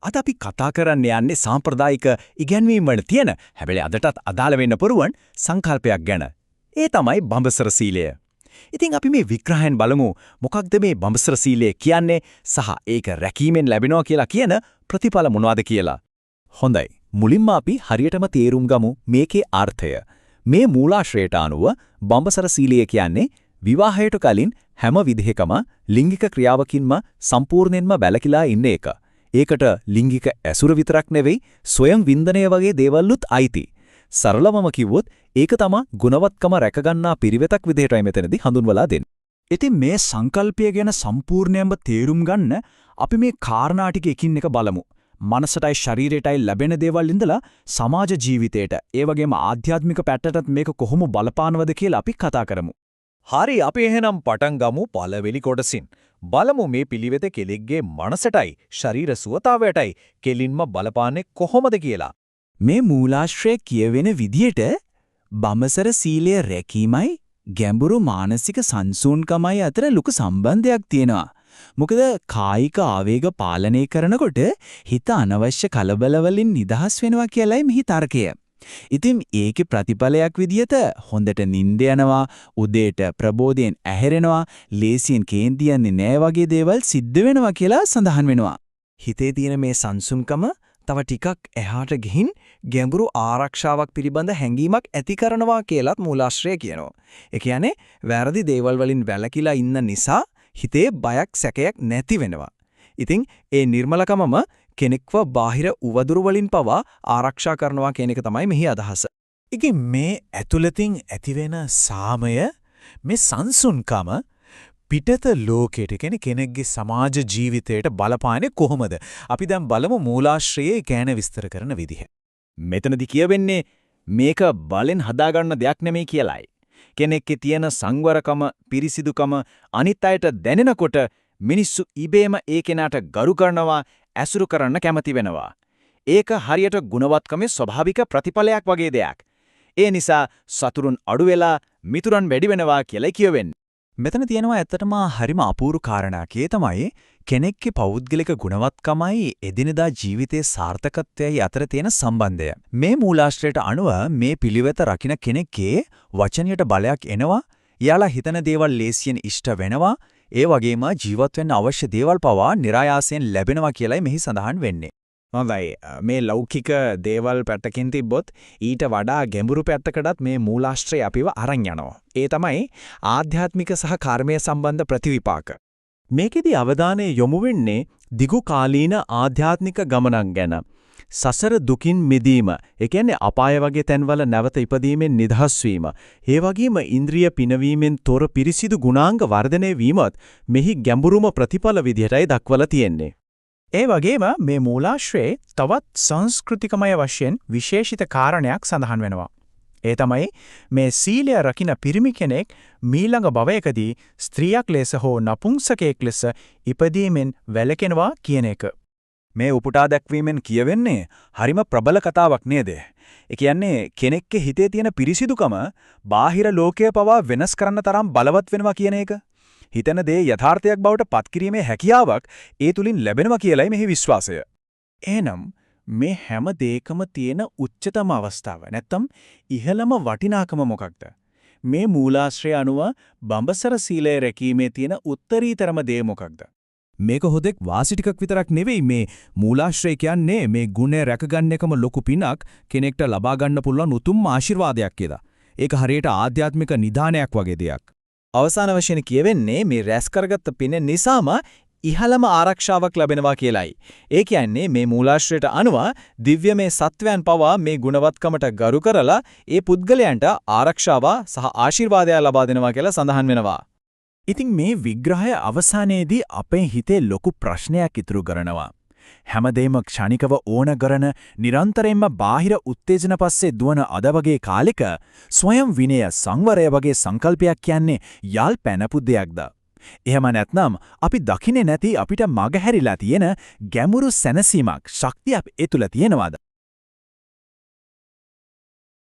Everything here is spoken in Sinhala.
අද අපි කතා කරන්න යන්නේ සාම්ප්‍රදායික ඉගැන්වීම් වල තියෙන හැබැයි අදටත් අදාළ වෙන්න පුරුවන් සංකල්පයක් ගැන. ඒ තමයි බඹසර සීලය. ඉතින් අපි මේ විග්‍රහයෙන් බලමු මොකක්ද මේ බඹසර සීලය කියන්නේ සහ ඒක රැකීමෙන් ලැබෙනවා කියලා කියන ප්‍රතිඵල මොනවද කියලා. හොඳයි. මුලින්ම අපි හරියටම තේරුම් ගමු මේකේ අර්ථය. මේ මූලාශ්‍රයට අනුව බඹසර සීලය කියන්නේ විවාහයට කලින් හැම විදිහකම ලිංගික ක්‍රියාවකින්ම සම්පූර්ණයෙන්ම වැළකීලා ඉන්න එක. ඒකට ලිංගික ඇසුර විතරක් නෙවෙයි ස්වයං වින්දනය වගේ දේවල්ුත් අයිති. සරලවම කිව්වොත් ඒක තමයි ගුණවත්කම රැකගන්නා පිරිවෙතක් විදිහටයි මෙතනදී හඳුන්වලා දෙන්නේ. ඉතින් මේ සංකල්පය ගැන සම්පූර්ණයෙන්ම තේරුම් ගන්න අපි මේ කාරණා ටික එකින් එක බලමු. මනසටයි ශරීරයටයි ලැබෙන දේවල් ඉඳලා සමාජ ජීවිතයට ඒ වගේම ආධ්‍යාත්මික පැත්තටත් මේක කොහොම බලපානවද කියලා අපි කතා කරමු. හරි අපි එහෙනම් පටන් ගමු පළවෙනි කොටසින්. බලමු මේ පිළිවෙත කෙනෙක්ගේ මනසටයි ශරීර සුවතාවයටයි කෙලින්ම බලපාන්නේ කොහොමද කියලා. මේ මූලාශ්‍රය කියවෙන විදියට බඹසර සීලය රැකීමයි ගැඹුරු මානසික සංසුන්කමයි අතර ලොකු සම්බන්ධයක් තියෙනවා. මොකද කායික ආවේග පාලනය කරනකොට හිත අනවශ්‍ය කලබල වලින් නිදහස් වෙනවා කියලායි මෙහි තර්කය. ඉතින් ඒකේ ප්‍රතිඵලයක් විදියට හොඳට නිින්ද යනවා, උදේට ප්‍රබෝධයෙන් ඇහැරෙනවා, ලේසියෙන් කේන්ති යන්නේ නැහැ වගේ දේවල් සිද්ධ වෙනවා කියලා සඳහන් වෙනවා. හිතේ තියෙන මේ සංසුන්කම තව ටිකක් එහාට ගිහින් ගැඹුරු ආරක්ෂාවක් පිළිබඳ හැඟීමක් ඇති කරනවා කියලාත් මූලාශ්‍රය කියනවා. ඒ කියන්නේ වැරදි දේවල් වලින් වැළකීලා ඉන්න නිසා හිතේ බයක් සැකයක් නැති වෙනවා. ඉතින් ඒ නිර්මලකමම කෙනෙක්ව බාහිර උවදුරු වලින් පවා ආරක්ෂා කරනවා කියන එක තමයි මෙහි අදහස. ඉතින් මේ ඇතුළතින් ඇතිවෙන සාමය මේ සංසුන්කම පිටත ලෝකයට කෙනෙක්ගේ සමාජ ජීවිතයට බලපාන්නේ කොහොමද? අපි දැන් බලමු මූලාශ්‍රයේ ගැන විස්තර කරන විදිහ. මෙතනදී කියවෙන්නේ මේක බලෙන් හදාගන්න දෙයක් නෙමෙයි කියලායි. කෙනෙක්ගේ තියෙන සංවරකම, පිරිසිදුකම අනිත් අයට දැනෙනකොට මිනිස්සු ඉබේම ඒ කෙනාට ගරු කරනවා, ඇසුරු කරන්න කැමති වෙනවා. ඒක හරියට ගුණවත්කමේ ස්වභාවික ප්‍රතිඵලයක් වගේ දෙයක්. ඒ නිසා සතුරුන් අඩු වෙලා මිතුරන් වැඩි වෙනවා කියලා කියවෙන්නේ. මෙතන තියෙනවා ඇත්තටම හරිම අපූර්ව කාරණාවක්. ඒ තමයි කෙනෙක්ගේ පෞද්ගලික ගුණවත්කමයි එදිනදා ජීවිතයේ සාර්ථකත්වයයි අතර තියෙන සම්බන්ධය. මේ මූලාශ්‍රයට අනුව මේ පිළිවෙත රකින්න කෙනෙක්ගේ වචනයට බලයක් එනවා. එයාලා හිතන දේවල් ලේසියෙන් ඉෂ්ට වෙනවා. ඒ වගේම ජීවත් වෙන්න අවශ්‍ය දේවල් පවා નિરાයාසයෙන් ලැබෙනවා කියලායි මෙහි සඳහන් වෙන්නේ. හොඳයි මේ ලෞකික දේවල් පැත්තකින් තිබ්බොත් ඊට වඩා ගැඹුරු පැත්තකටත් මේ මූලාශ්‍රය අපිව අරන් යනවා. ඒ තමයි ආධ්‍යාත්මික සහ කර්මයේ සම්බන්ධ ප්‍රතිවිපාක. මේකෙදි අවධානය යොමු වෙන්නේ දිගු කාලීන ආධ්‍යාත්මික ගමනක් ගැන. සසර දුකින් මිදීම, ඒ කියන්නේ අපාය වගේ තැන්වල නැවත ඉපදීමෙන් නිදහස් වීම, ඒ වගේම ඉන්ද්‍රිය පිනවීමෙන් තොර පිරිසිදු ගුණාංග වර්ධනය වීමත් මෙහි ගැඹුරුම ප්‍රතිඵල විදිහටයි දක්වලා තියෙන්නේ. ඒ වගේම මේ මූලාශ්‍රයේ තවත් සංස්කෘතිකමය වශයෙන් විශේෂිත කාරණයක් සඳහන් වෙනවා. ඒ තමයි මේ සීලය රකින්න පිරිමි කෙනෙක් මීළඟ භවයකදී ස්ත්‍රියක් ලෙස හෝ නපුංසකයෙක් ලෙස ඉපදීමෙන් වැළකෙනවා කියන එක. මේ උපුටා දැක්වීමෙන් කියවෙන්නේ හරිම ප්‍රබල කතාවක් නේද? ඒ කියන්නේ කෙනෙක්ගේ හිතේ තියෙන පිරිසිදුකම බාහිර ලෝකයේ පවා වෙනස් කරන්න තරම් බලවත් වෙනවා කියන එක. හිතන දේ යථාර්ථයක් බවට පත්කිරීමේ හැකියාවක් ඒ තුලින් ලැබෙනවා කියලායි මෙහි විශ්වාසය. එහෙනම් මේ හැම දෙයකම තියෙන උච්චතම අවස්ථාව නැත්තම් ඉහළම වටිනාකම මොකක්ද? මේ මූලාශ්‍රය අනුව බඹසර සීලය රැකීමේ තියෙන උත්තරීතරම දේ මොකක්ද? මේක හොදෙක් වාසි ටිකක් විතරක් නෙවෙයි. මේ මූලාශ්‍රය කියන්නේ මේ ගුණය රැකගන්න එකම ලොකු පිනක්, කෙනෙක්ට ලබා ගන්න පුළුවන් උතුම් ආශිර්වාදයක් කියලා. ඒක හරියට ආධ්‍යාත්මික නිදානයක් වගේ දෙයක්. අවසාන වශයෙන් කියවෙන්නේ මේ රැස් කරගත්ත පින නිසාම ඉහළම ආරක්ෂාවක් ලැබෙනවා කියලයි. ඒ කියන්නේ මේ මූලාශ්‍රයට අනුව දිව්‍යමය සත්වයන් පවා මේ ගුණවත්කමට ගරු කරලා ඒ පුද්ගලයන්ට ආරක්ෂාව සහ ආශිර්වාදය ලබා දෙනවා කියලා සඳහන් වෙනවා. ඉතින් මේ විග්‍රහය අවසානයේදී අපේ හිතේ ලොකු ප්‍රශ්නයක් ඉතුරු කරනවා. හැමදේම ක්ෂණිකව ඕන කරන නිරන්තරයෙන්ම බාහිර උත්තේජන පස්සේ දුවන අද වගේ කාලෙක ස්වයං විනය සංවරය වගේ සංකල්පයක් කියන්නේ යල් පැනපු දෙයක්ද? එහෙම නැත්නම් අපි දකින්නේ නැති අපිට මගහැරිලා තියෙන ගැඹුරු සැනසීමක් ශක්තියක් ඒ තුල තියෙනවද?